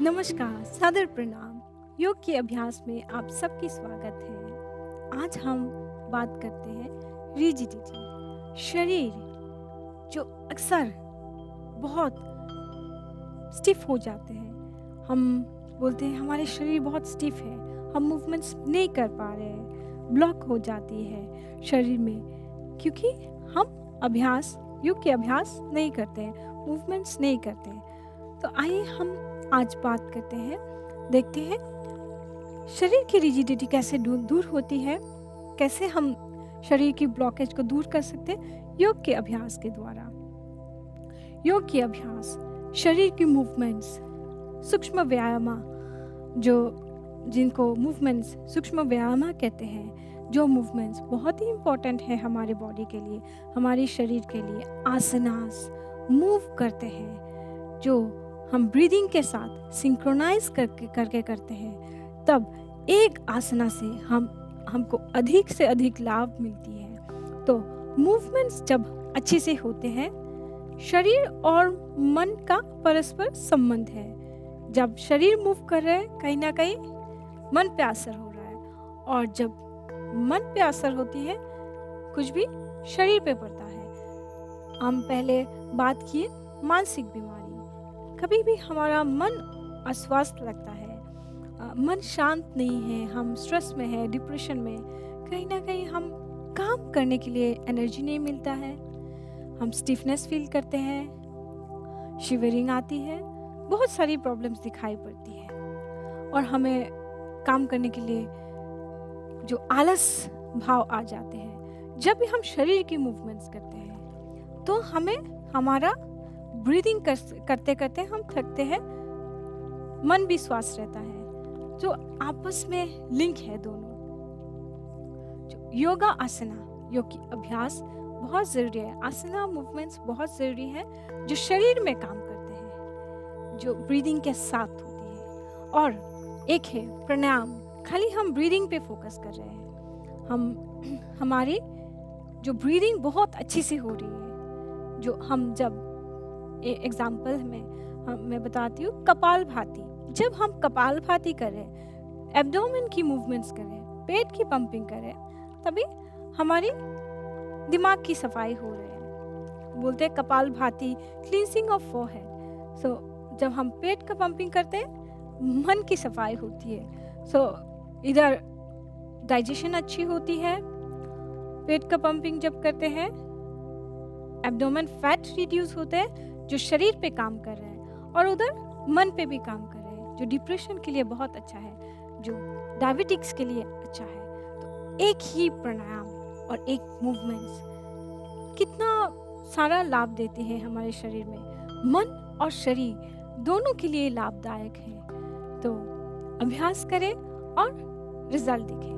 नमस्कार, सादर प्रणाम। योग के अभ्यास में आप सबकी स्वागत है। आज हम बात करते हैं रिजिडिटी, शरीर जो अक्सर बहुत स्टिफ हो जाते हैं। हम बोलते हैं हमारे शरीर बहुत स्टिफ है, हम मूवमेंट्स नहीं कर पा रहे हैं, ब्लॉक हो जाती है शरीर में क्योंकि हम योग के अभ्यास नहीं करते हैं, मूवमेंट्स नहीं करते हैं। तो आइए हम आज बात करते हैं, देखते हैं शरीर की रिजिडिटी कैसे दूर होती है, कैसे हम शरीर की ब्लॉकेज को दूर कर सकते हैं योग के अभ्यास के द्वारा। योग के अभ्यास शरीर की मूवमेंट्स, सूक्ष्म व्यायाम, जो जिनको मूवमेंट्स सूक्ष्म व्यायाम कहते हैं, जो मूवमेंट्स बहुत ही इम्पोर्टेंट है हमारे बॉडी के लिए, हमारे शरीर के लिए। आसनास मूव करते हैं जो हम ब्रीदिंग के साथ सिंक्रोनाइज करके करते हैं, तब एक आसना से हमको अधिक से अधिक लाभ मिलती है। तो मूवमेंट्स जब अच्छे से होते हैं, शरीर और मन का परस्पर संबंध है। जब शरीर मूव कर रहा है, कहीं ना कहीं मन पे असर हो रहा है, और जब मन पे असर होती है, कुछ भी शरीर पे पड़ता है। हम पहले बात किए मानसिक बीमारी। कभी भी हमारा मन अस्वस्थ लगता है, मन शांत नहीं है, हम स्ट्रेस में है, डिप्रेशन में, कहीं ना कहीं हम काम करने के लिए एनर्जी नहीं मिलता है, हम स्टिफनेस फील करते हैं, शिवरिंग आती है, बहुत सारी प्रॉब्लम्स दिखाई पड़ती है, और हमें काम करने के लिए जो आलस भाव आ जाते हैं। जब भी हम शरीर की मूवमेंट्स करते हैं तो हमें हमारा ब्रीदिंग करते करते हम थकते हैं, मन भी स्वस्थ रहता है, जो आपस में लिंक है दोनों। जो योगा आसना, योग की अभ्यास बहुत ज़रूरी है। आसना मूवमेंट्स बहुत ज़रूरी है जो शरीर में काम करते हैं, जो ब्रीदिंग के साथ होती है। और एक है प्राणायाम, खाली हम ब्रीदिंग पे फोकस कर रहे हैं, हमारी जो ब्रीदिंग बहुत अच्छी से हो रही है। जो हम जब एग्जाम्पल में मैं बताती हूँ, कपालभाति। जब हम कपालभाति करें, एब्डोमेन की मूवमेंट्स करें, पेट की पंपिंग करें, तभी हमारी दिमाग की सफाई हो रही है। बोलते हैं कपालभाति क्लींसिंग ऑफ फोरहेड। सो जब हम पेट का पंपिंग करते हैं, मन की सफाई होती है। सो इधर डाइजेशन अच्छी होती है, पेट का पंपिंग जब करते हैं, एब्डोमेन फैट रिड्यूस होते हैं जो शरीर पे काम कर रहे हैं, और उधर मन पे भी काम कर रहे हैं, जो डिप्रेशन के लिए बहुत अच्छा है, जो डायबिटिक्स के लिए अच्छा है। तो एक ही प्राणायाम और एक मूवमेंट्स कितना सारा लाभ देते हैं हमारे शरीर में। मन और शरीर दोनों के लिए लाभदायक है। तो अभ्यास करें और रिजल्ट दिखें।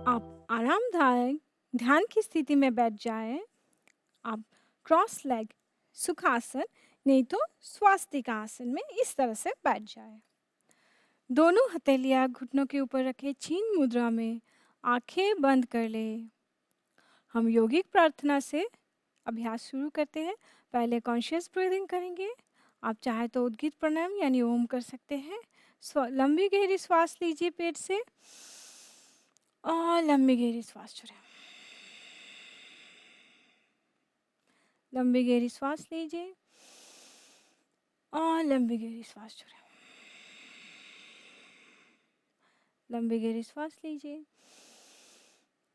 आप आरामदायक ध्यान की स्थिति में बैठ जाएं। आप क्रॉस लेग सुखासन, नहीं तो स्वास्तिक आसन में इस तरह से बैठ जाएं। दोनों हथेलियां घुटनों के ऊपर रखें, चीन मुद्रा में आंखें बंद कर लें। हम यौगिक प्रार्थना से अभ्यास शुरू करते हैं। पहले कॉन्शियस ब्रीदिंग करेंगे। आप चाहे तो उद्गीत प्राणायाम यानी ओम कर सकते हैं। लंबी गहरी श्वास लीजिए पेट से, और लंबी गहरी श्वास छोड़ें। लंबी गहरी श्वास लीजिए और लंबी गहरी श्वास छोड़ें। लंबी गहरी श्वास लीजिए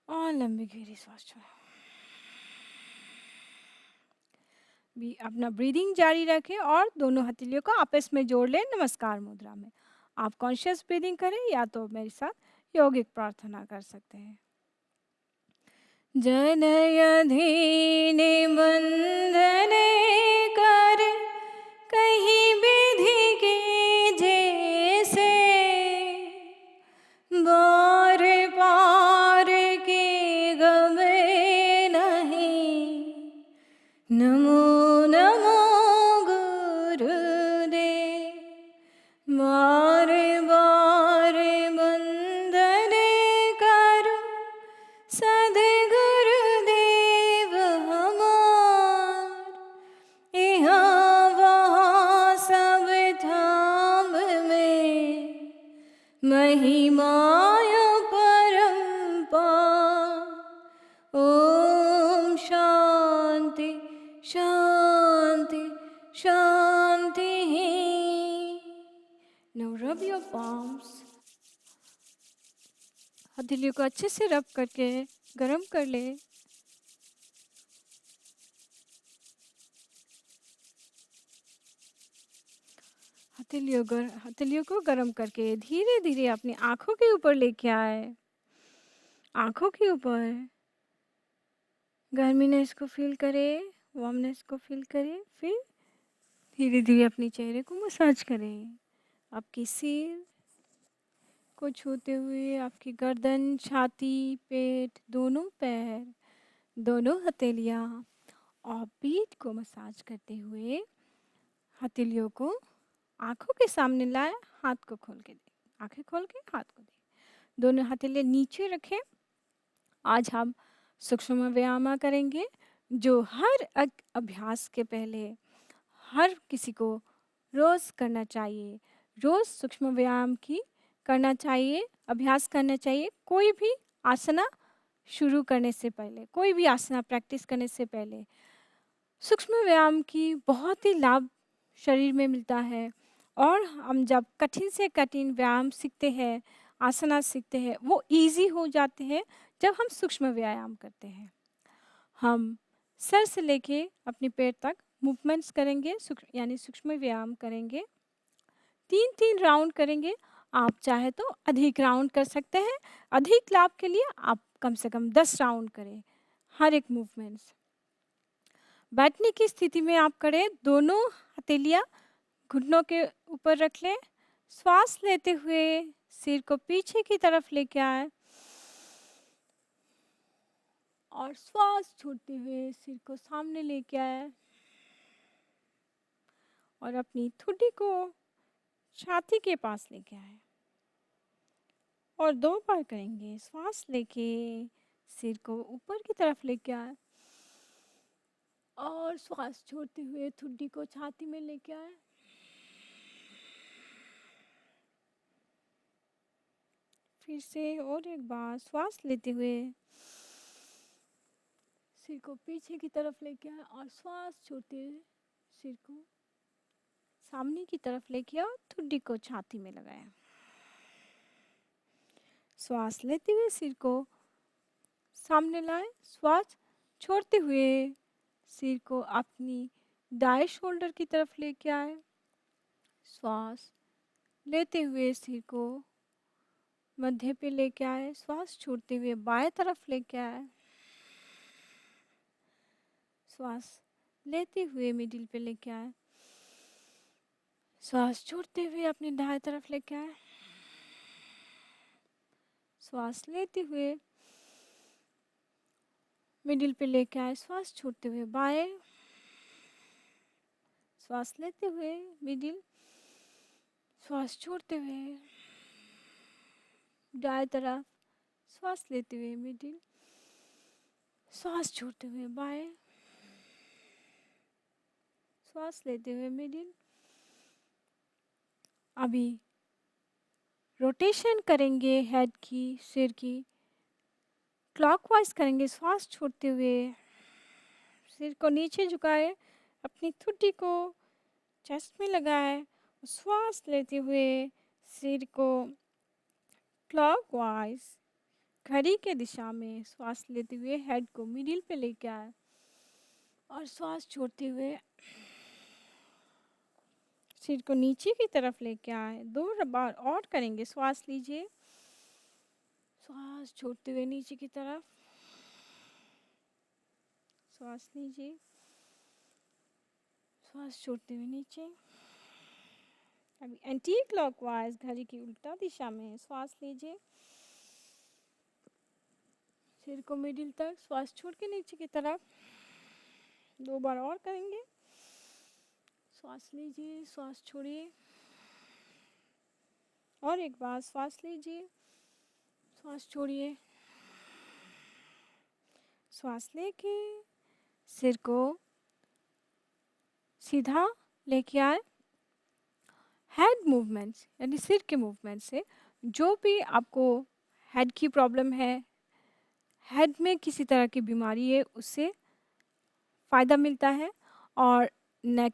और लंबी गहरी श्वास छोड़ें। भी अपना ब्रीदिंग जारी रखें और दोनों हथेलियों को आपस में जोड़ लें नमस्कार मुद्रा में। आप कॉन्शियस ब्रीदिंग करें या तो मेरे साथ यौगिक प्रार्थना कर सकते हैं। जनय धीने बंधने कर, कहीं विधि के जैसे, बार पार के गमे नहीं, नमो नमो गुरुदेव। बार बार महिमाय परम्पार। ओम शांति शांति शांति। Now rub your palms। हथेलियों को अच्छे से रब करके गरम कर ले। हथेलियों को गरम करके धीरे धीरे अपनी आंखों के ऊपर लेके आए। आंखों के ऊपर गर्मीनेस को फील करे, वार्मनेस को फील करे। फिर धीरे धीरे अपने चेहरे को मसाज करें। आपकी सिर को छूते हुए आपकी गर्दन, छाती, पेट, दोनों पैर, दोनों हथेलियाँ और पीठ को मसाज करते हुए हथेलियों को आंखों के सामने लाए, हाथ को खोल के दे। आंखें खोल के हाथ को दे। दोनों हथेलियाँ नीचे रखें। आज हम सूक्ष्म व्यायाम करेंगे जो हर अभ्यास के पहले हर किसी को रोज़ करना चाहिए। रोज़ सूक्ष्म व्यायाम की करना चाहिए, अभ्यास करना चाहिए। कोई भी आसना शुरू करने से पहले, कोई भी आसना प्रैक्टिस करने से पहले सूक्ष्म व्यायाम की बहुत ही लाभ शरीर में मिलता है। और हम जब कठिन से कठिन व्यायाम सीखते हैं, आसना सीखते हैं, वो इजी हो जाते हैं जब हम सूक्ष्म व्यायाम करते हैं। हम सर से लेके अपने पैर तक मूवमेंट्स करेंगे, यानी सूक्ष्म व्यायाम करेंगे। 3-3 राउंड करेंगे। आप चाहे तो अधिक राउंड कर सकते हैं। अधिक लाभ के लिए आप कम से कम 10 राउंड करें हर एक मूवमेंट्स। बैठने की स्थिति में आप करें। दोनों हथेलियाँ घुटनों के ऊपर रख लें। श्वास लेते हुए सिर को पीछे की तरफ लेके आए और श्वास छोड़ते हुए सिर को सामने लेके आए और अपनी ठुड्डी को छाती के पास लेके आए और 2 बार करेंगे। श्वास लेके सिर को ऊपर की तरफ लेके आए और श्वास छोड़ते हुए ठुड्डी को छाती में लेके आए। फिर से और एक बार श्वास लेते हुए सिर को पीछे की तरफ लेके आए और श्वास छोड़ते हुए सिर को सामने की तरफ लेके आओ, ठुड्डी को छाती में लगाया। श्वास लेते हुए सिर को सामने लाए। श्वास छोड़ते हुए सिर को अपनी दाएं शोल्डर की तरफ लेके आए। श्वास लेते हुए सिर को मध्य पे लेके आए। श्वास छोड़ते हुए बाएं तरफ लेके आए। श्वास लेते हुए मिडिल पे लेके आए। श्वास छोड़ते हुए अपनी दाएं तरफ लेके आए। श्वास लेते हुए मिडिल पे लेके आए। श्वास छोड़ते हुए बाएं। श्वास लेते हुए मिडिल। श्वास छोड़ते हुए दाएं तरफ। श्वास लेते हुए मिडिल। श्वास छोड़ते हुए बाएं। श्वास लेते हुए मिडिल। अभी रोटेशन करेंगे हेड की, सिर की। क्लॉकवाइज करेंगे। श्वास छोड़ते हुए सिर को नीचे झुकाए, अपनी ठुड्डी को चेस्ट में लगाए। श्वास लेते हुए सिर को क्लॉकवाइज घड़ी के दिशा में श्वास लेते हुए हेड को मिडिल पे लेके आए और श्वास छोड़ते हुए सिर को नीचे की तरफ लेके आए। 2 बार और करेंगे। श्वास लीजिए। श्वास छोड़ते हुए नीचे की तरफ। श्वास लीजिए। श्वास छोड़ते हुए नीचे। अभी एंटी क्लॉकवाइज घड़ी की उल्टा दिशा में श्वास लीजिए। सिर को मिडिल तक, श्वास छोड़ के नीचे की तरफ। 2 बार और करेंगे। श्वास लीजिए, श्वास छोड़िए और एक बार श्वास लीजिए, श्वास छोड़िए। श्वास लेके सिर को सीधा लेके आए। हेड मूवमेंट्स यानी सिर के मूवमेंट से जो भी आपको हेड की प्रॉब्लम है, हेड में किसी तरह की बीमारी है, उससे फ़ायदा मिलता है। और नेक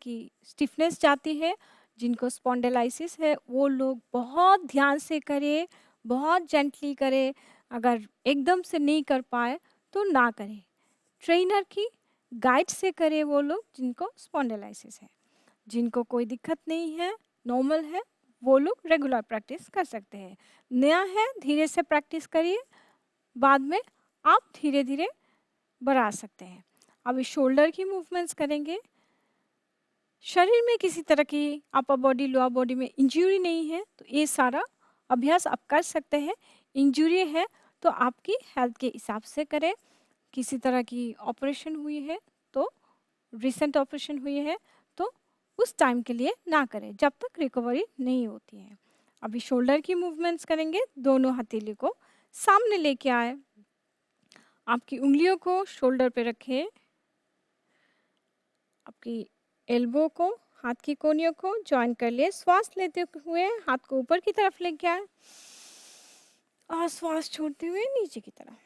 की स्टिफनेस जाती है। जिनको स्पॉन्डिलाइसिस है वो लोग बहुत ध्यान से करें, बहुत जेंटली करें। अगर एकदम से नहीं कर पाए तो ना करें। ट्रेनर की गाइड से करें वो लोग जिनको स्पॉन्डिलाइसिस है। जिनको कोई दिक्कत नहीं है, नॉर्मल है, वो लोग रेगुलर प्रैक्टिस कर सकते हैं। नया है, धीरे से प्रैक्टिस करिए, बाद में आप धीरे-धीरे बढ़ा सकते हैं। अभी शोल्डर की मूवमेंट्स करेंगे। शरीर में किसी तरह की अपर बॉडी, लोअर बॉडी में इंजरी नहीं है, तो ये सारा अभ्यास आप कर सकते हैं। इंजरी है तो आपकी हेल्थ के हिसाब से करें। किसी तरह की ऑपरेशन हुई है, तो रिसेंट ऑपरेशन हुई है, तो उस टाइम के लिए ना करें, जब तक रिकवरी नहीं होती है। अभी शोल्डर की मूवमेंट्स करेंगे। दोनों हथेली को सामने लेके आए, आपकी उंगलियों को शोल्डर पे रखें, आपकी एल्बो को, हाथ की कोहनियों को जॉइन कर लिए। श्वास लेते हुए हाथ को ऊपर की तरफ लेके आए और श्वास छोड़ते हुए नीचे की तरफ।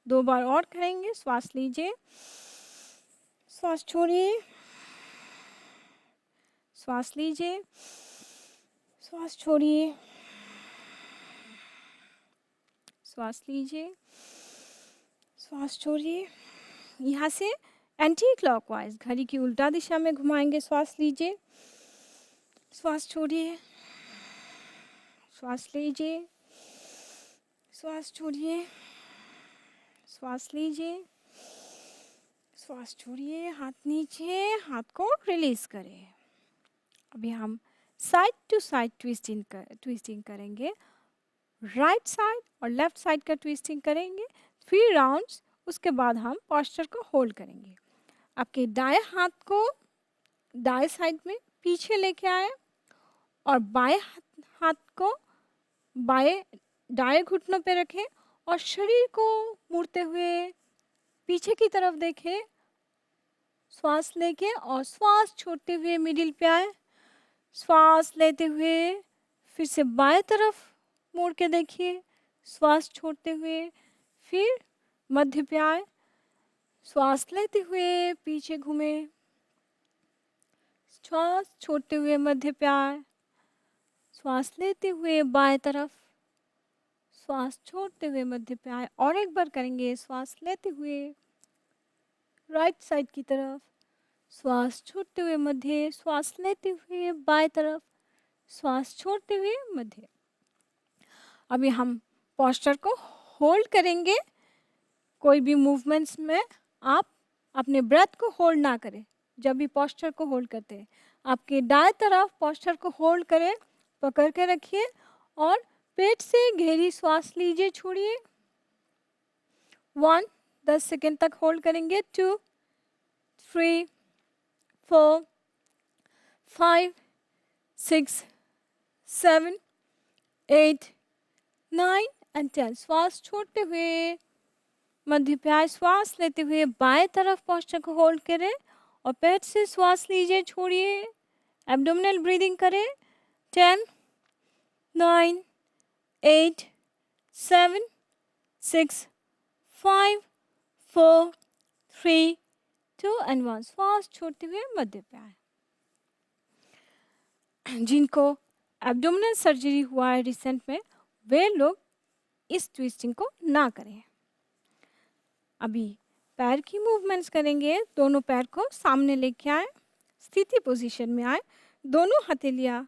2 बार और करेंगे। श्वास लीजिए, श्वास छोड़िए, श्वास लीजिए, श्वास छोड़िए, श्वास लीजिए, श्वास छोड़िए। यहाँ से एंटी क्लॉकवाइज घड़ी की उल्टा दिशा में घुमाएंगे। श्वास लीजिए, श्वास छोड़िए, श्वास लीजिए, श्वास छोड़िए, श्वास लीजिए, श्वास छोड़िए। हाथ नीचे, हाथ को रिलीज करें। अभी हम साइड टू साइड ट्विस्टिंग करेंगे। राइट साइड और लेफ्ट साइड का ट्विस्टिंग करेंगे 3 राउंड्स। उसके बाद हम पोस्चर को होल्ड करेंगे। आपके दाएं हाथ को दाएं साइड में पीछे लेके आए और बाएं हाथ को बाएं दाएं घुटनों पे रखें और शरीर को मुड़ते हुए पीछे की तरफ देखें। श्वास लेके और श्वास छोड़ते हुए मिडिल पे आए। श्वास लेते हुए फिर से बाएं तरफ मुड़ के देखिए, श्वास छोड़ते हुए फिर मध्य पे आए। श्वास लेते हुए पीछे घूमे, श्वास छोड़ते हुए मध्य पे आए। श्वास लेते हुए बाएं तरफ, श्वास छोड़ते हुए मध्य पे आए। और एक बार करेंगे। श्वास लेते हुए राइट साइड की तरफ, श्वास छोड़ते हुए मध्य, श्वास लेते हुए बाएं तरफ, श्वास छोड़ते हुए मध्य। अभी हम पोस्चर को होल्ड करेंगे। कोई भी मूवमेंट्स में आप अपने ब्रेथ को होल्ड ना करें। जब भी पोस्चर को होल्ड करते हैं, आपके दाएं तरफ पोस्चर को होल्ड करें, पकड़ के रखिए और पेट से गहरी श्वास लीजिए, छोड़िए। 1, 10 सेकेंड तक होल्ड करेंगे। 2, 3, 4, 5, 6, 7, 8, 9 एंड 10। श्वास छोड़ते हुए मध्य पे आए। श्वास लेते हुए बाएं तरफ पोस्चर को होल्ड करें और पेट से श्वास लीजिए, छोड़िए। एब्डोमिनल ब्रीदिंग करें। 10, 9, 8, 7, 6, 5, 4, 3, 2 एंड 1। श्वास छोड़ते हुए मध्य पे आए। जिनको एब्डोमिनल सर्जरी हुआ है रिसेंट में, वे लोग इस ट्विस्टिंग को ना करें। अभी पैर की मूवमेंट्स करेंगे। दोनों पैर को सामने लेके आए, स्थिति पोजीशन में आए। दोनों हथेलियाँ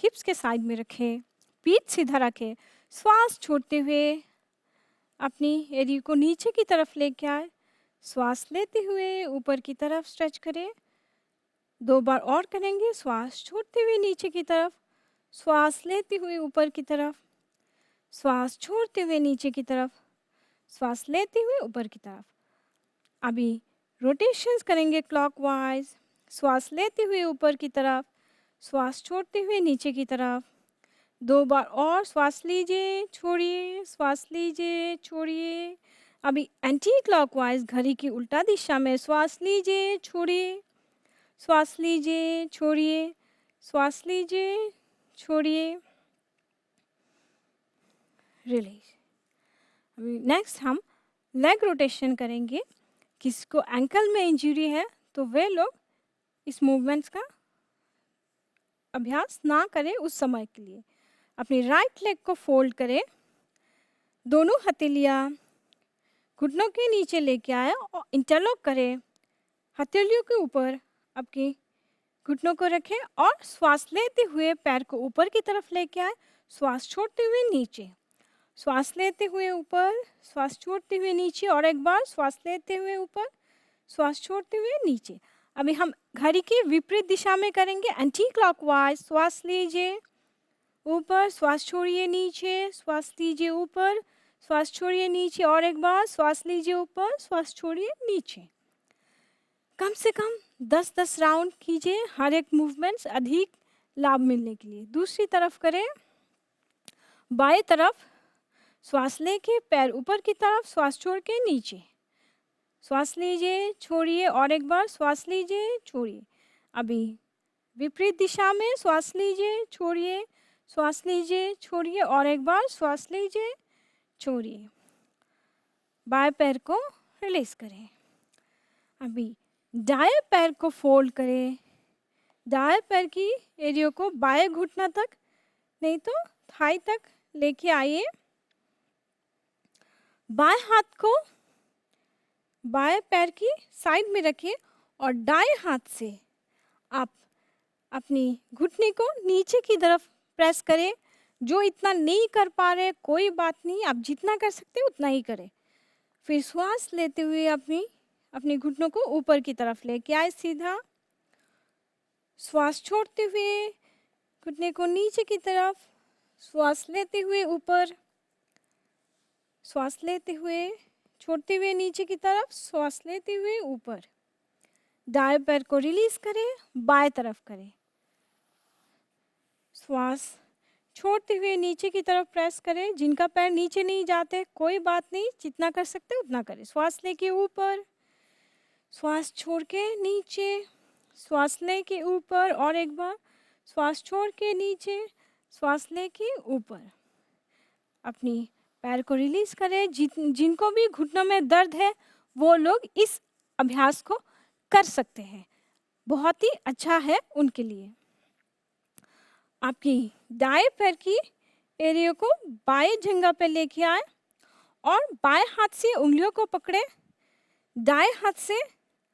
हिप्स के साइड में रखें, पीठ सीधा रखें। श्वास छोड़ते हुए अपनी एरी को नीचे की तरफ लेके आए। श्वास लेते हुए ऊपर की तरफ स्ट्रेच करें। 2 बार और करेंगे। श्वास छोड़ते हुए नीचे की तरफ, श्वास लेते हुए ऊपर की तरफ, श्वास छोड़ते हुए नीचे की तरफ, श्वास लेते हुए ऊपर की तरफ। अभी रोटेशंस करेंगे क्लॉकवाइज। श्वास लेते हुए ऊपर की तरफ, श्वास छोड़ते हुए नीचे की तरफ। 2 बार और श्वास लीजिए, छोड़िए, श्वास लीजिए, छोड़िए। अभी एंटी क्लॉकवाइज घड़ी की उल्टा दिशा में श्वास लीजिए, छोड़िए, श्वास लीजिए, छोड़िए, श्वास लीजिए, छोड़िए, रिलीज। अभी नेक्स्ट हम लेग रोटेशन करेंगे। किसको एंकल में इंजरी है तो वे लोग इस मूवमेंट्स का अभ्यास ना करें उस समय के लिए। अपनी राइट लेग को फोल्ड करें, दोनों हथेलियाँ घुटनों के नीचे लेके आए और इंटरलॉक करें। हथेलियों के ऊपर आपके घुटनों को रखें और श्वास लेते हुए पैर को ऊपर की तरफ लेके आए, श्वास छोड़ते हुए नीचे, श्वास लेते हुए ऊपर, श्वास छोड़ते हुए नीचे, और एक बार श्वास लेते हुए ऊपर, श्वास छोड़ते हुए नीचे। अभी हम घड़ी के विपरीत दिशा में करेंगे, एंटी क्लॉकवाइज। श्वास लीजिए ऊपर, श्वास छोड़िए नीचे, श्वास लीजिए ऊपर, श्वास छोड़िए नीचे, और एक बार श्वास लीजिए ऊपर, श्वास छोड़िए नीचे। कम से कम 10-10 राउंड कीजिए, हर एक मूवमेंट्स अधिक लाभ मिलने के लिए। दूसरी तरफ करें, बाएं तरफ श्वास लेके पैर ऊपर की तरफ, श्वास छोड़ के नीचे, श्वास लीजिए छोड़िए, और एक बार श्वास लीजिए छोड़िए। अभी विपरीत दिशा में श्वास लीजिए छोड़िए, श्वास लीजिए छोड़िए, और एक बार श्वास लीजिए छोड़िए। बाएं पैर को रिलीज करें। अभी दाएं पैर को फोल्ड करें, दाएं पैर की एरिया को बाएं घुटना तक नहीं तो थाई तक लेके आइए। बाएं हाथ को बाएं पैर की साइड में रखिए और दाएं हाथ से आप अपनी घुटने को नीचे की तरफ प्रेस करें। जो इतना नहीं कर पा रहे कोई बात नहीं, आप जितना कर सकते उतना ही करें। फिर श्वास लेते हुए अपनी घुटनों को ऊपर की तरफ लेके आए सीधा, श्वास छोड़ते हुए घुटने को नीचे की तरफ, श्वास लेते हुए ऊपर, श्वास लेते हुए छोड़ते हुए नीचे की तरफ, श्वास लेते हुए ऊपर। दाएं पैर को रिलीज करें, बाएं तरफ करें, श्वास छोड़ते हुए नीचे की तरफ प्रेस करें। जिनका पैर नीचे नहीं जाते कोई बात नहीं, जितना कर सकते उतना करें। श्वास लेके ऊपर, श्वास छोड़ के नीचे, श्वास लेके ऊपर, और एक बार श्वास छोड़ के नीचे, श्वास लेके ऊपर। अपनी पैर को रिलीज करें। जिनको भी घुटनों में दर्द है वो लोग इस अभ्यास को कर सकते हैं, बहुत ही अच्छा है उनके लिए। आपकी दाएं पैर की एरिया को बाएं जंघा पे लेके आए और बाएं हाथ से उंगलियों को पकड़े। दाएं हाथ से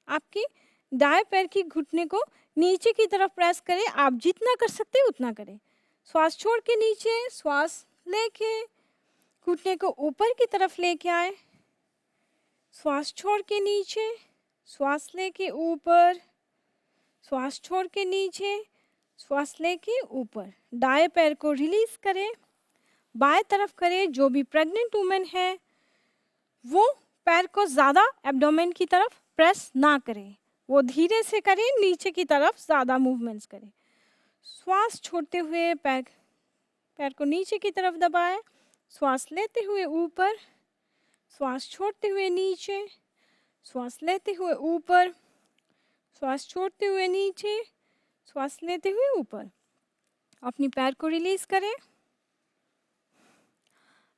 आपकी दाएं पैर की घुटने को नीचे की तरफ प्रेस करें। आप जितना कर सकते हैं उतना करें। श्वास छोड़ के नीचे, श्वास लेके घुटने को ऊपर की तरफ लेके आए, श्वास छोड़ के नीचे, श्वास लेके ऊपर, श्वास छोड़ के नीचे, श्वास लेके ऊपर। दाएं पैर को रिलीज करें, बाएं तरफ करें। जो भी प्रेग्नेंट वुमेन है वो पैर को ज़्यादा एब्डोमेन की तरफ प्रेस ना करें, वो धीरे से करें, नीचे की तरफ ज़्यादा मूवमेंट्स करें। श्वास छोड़ते हुए पैर को नीचे की तरफ दबाएं, श्वास लेते हुए ऊपर, श्वास छोड़ते हुए नीचे, श्वास लेते हुए ऊपर, श्वास छोड़ते हुए नीचे, श्वास लेते हुए ऊपर। अपनी पैर को रिलीज करें।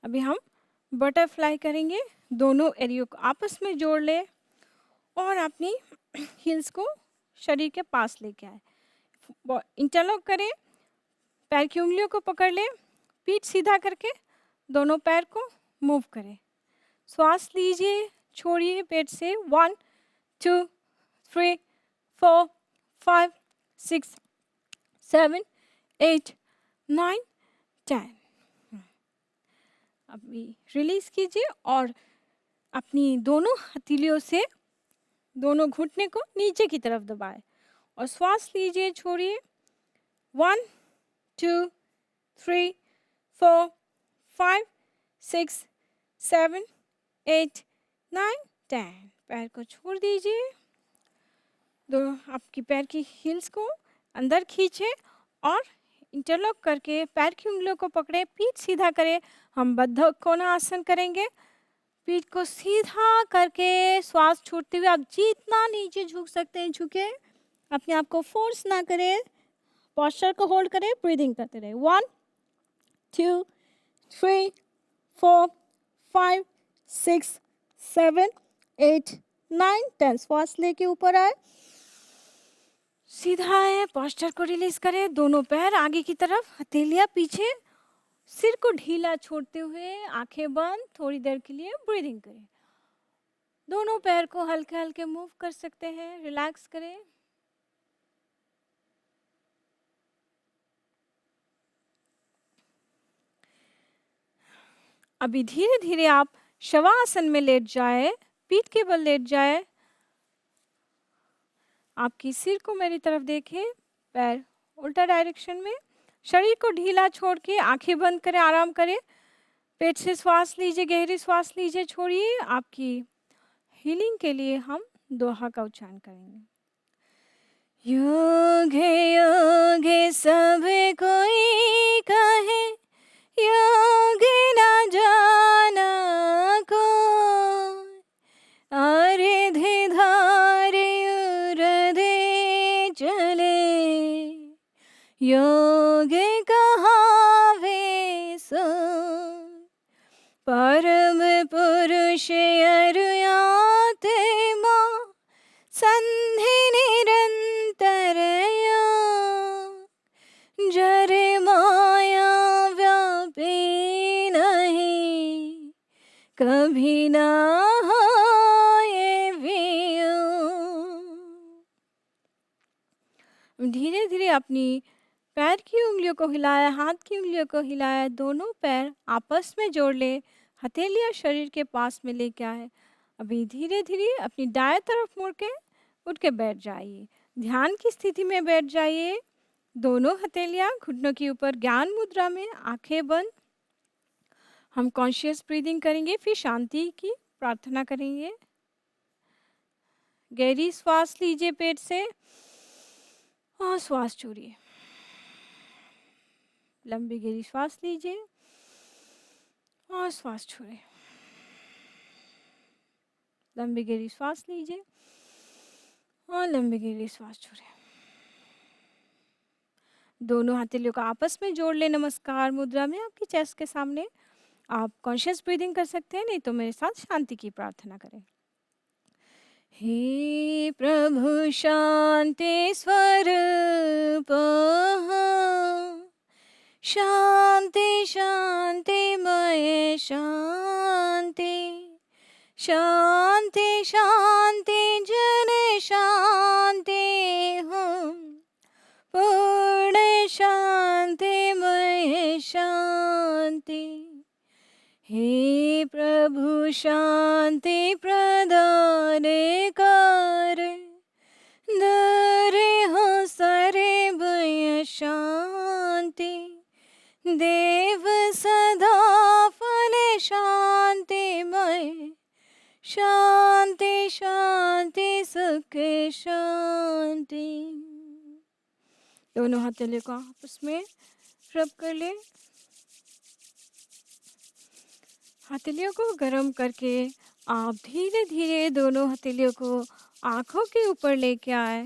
अभी हम बटरफ्लाई करेंगे। दोनों एरियो को आपस में जोड़ ले और अपनी हील्स को शरीर के पास लेके आए। इंटरलॉक करें, पैर की उंगलियों को पकड़ ले, पीठ सीधा करके दोनों पैर को मूव करें। श्वास लीजिए छोड़िए पेट से। 1 2 3 4 5 6 7 8 9 10। अभी रिलीज कीजिए और अपनी दोनों हथेलियों से दोनों घुटने को नीचे की तरफ दबाएं और श्वास लीजिए छोड़िए। 1 2 3 4 5 6 7 8 9 10। पैर को छोड़ दीजिए। आपकी पैर की हील्स को अंदर खींचे और इंटरलॉक करके पैर की उंगलियों को पकड़े, पीठ सीधा करें। हम बद्ध कोणासन करेंगे। पीठ को सीधा करके श्वास छोड़ते हुए आप जितना नीचे झुक सकते हैं झुके, अपने आप को फोर्स ना करें, पॉस्चर को होल्ड करें, ब्रीदिंग करते रहे। 1 2 3 4 5 6 7 8 9 10। श्वास लेके ऊपर आए, सीधा है, पोस्चर को रिलीज करें, दोनों पैर आगे की तरफ, हथेलियां पीछे, सिर को ढीला छोड़ते हुए आंखें बंद, थोड़ी देर के लिए ब्रीदिंग करें। दोनों पैर को हल्के हल्के मूव कर सकते हैं, रिलैक्स करें। अभी धीरे धीरे आप शवासन में लेट जाए, पीठ के बल लेट जाए। आपकी सिर को मेरी तरफ देखें, पैर उल्टा डायरेक्शन में, शरीर को ढीला छोड़ के आंखें बंद करें, आराम करें। पेट से श्वास लीजिए, गहरी श्वास लीजिए, छोड़िए। आपकी हीलिंग के लिए हम दोहा का उच्चारण करेंगे। योगे योगे सब कोई कहे, योगे न जाना को, अरे धारे उरधे चले, योगे कहावे सो, परम पुरुष अरुयाते माँ, संधि निरंतर जरे माया व्यापी नहीं, कभी ना होए वियो। धीरे धीरे अपनी पैर की उंगलियों को हिलाया, हाथ की उंगलियों को हिलाया, दोनों पैर आपस में जोड़ ले, हथेलियां शरीर के पास में लेके आए। अभी धीरे धीरे अपनी दाएं तरफ मुड़ के उठ के बैठ जाइए, ध्यान की स्थिति में बैठ जाइए। दोनों हथेलियां घुटनों के ऊपर, ज्ञान मुद्रा में, आंखें बंद। हम कॉन्शियस ब्रीदिंग करेंगे, फिर शांति की प्रार्थना करेंगे। गहरी श्वास लीजिए पेट से और श्वास छोड़िए। लंबी गहरी श्वास लीजिए और श्वास छोड़िए। लंबी गहरी श्वास लीजिए और लंबी गहरी श्वास छोड़िए। दोनों हथेलियों को आपस में जोड़ ले, नमस्कार मुद्रा में, आपकी चेस्ट के सामने। आप कॉन्शियस ब्रीदिंग कर सकते हैं, नहीं तो मेरे साथ शांति की प्रार्थना करें। हे प्रभु शांति स्वरूप, शांति शांति मय शांति, शांति शांति जन शांति हूँ, पूर्ण शांति मय शांति। हे प्रभु शांति प्रदान कर, दरे हो सारे भय शांति, देव सदा फल शांतिमय, शांति शांति सुख शांति। दोनों हथेलियों को आपस में रब कर ले। हथेलियों को गर्म करके आप धीरे धीरे दोनों हथेलियों को आंखों के ऊपर लेके आए।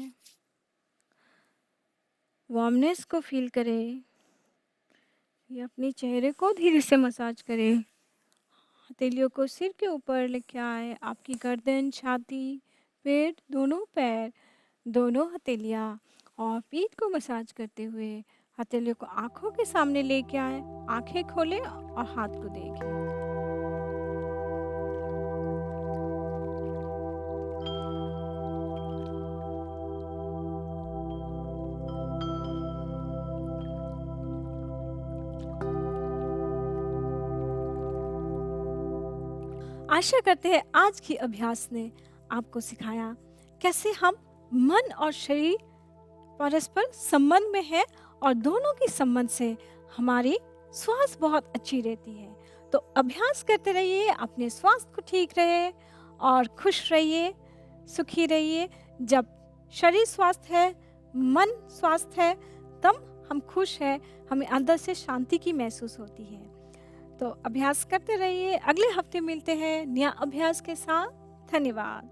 वार्मनेस को फील करें। ये अपने चेहरे को धीरे से मसाज करें। हथेलियों को सिर के ऊपर लेके आए। आपकी गर्दन, छाती, पेट, दोनों पैर, दोनों हथेलियाँ और पीठ को मसाज करते हुए हथेलियों को आंखों के सामने लेके आए। आंखें खोलें और हाथ को देखें। आशा करते हैं आज की अभ्यास ने आपको सिखाया कैसे हम मन और शरीर परस्पर संबंध में है और दोनों के संबंध से हमारी श्वास बहुत अच्छी रहती है। तो अभ्यास करते रहिए, अपने स्वास्थ्य को ठीक रहे और खुश रहिए, सुखी रहिए। जब शरीर स्वस्थ है, मन स्वस्थ है, तब हम खुश हैं, हमें अंदर से शांति की महसूस होती है। तो अभ्यास करते रहिए। अगले हफ्ते मिलते हैं नया अभ्यास के साथ। धन्यवाद।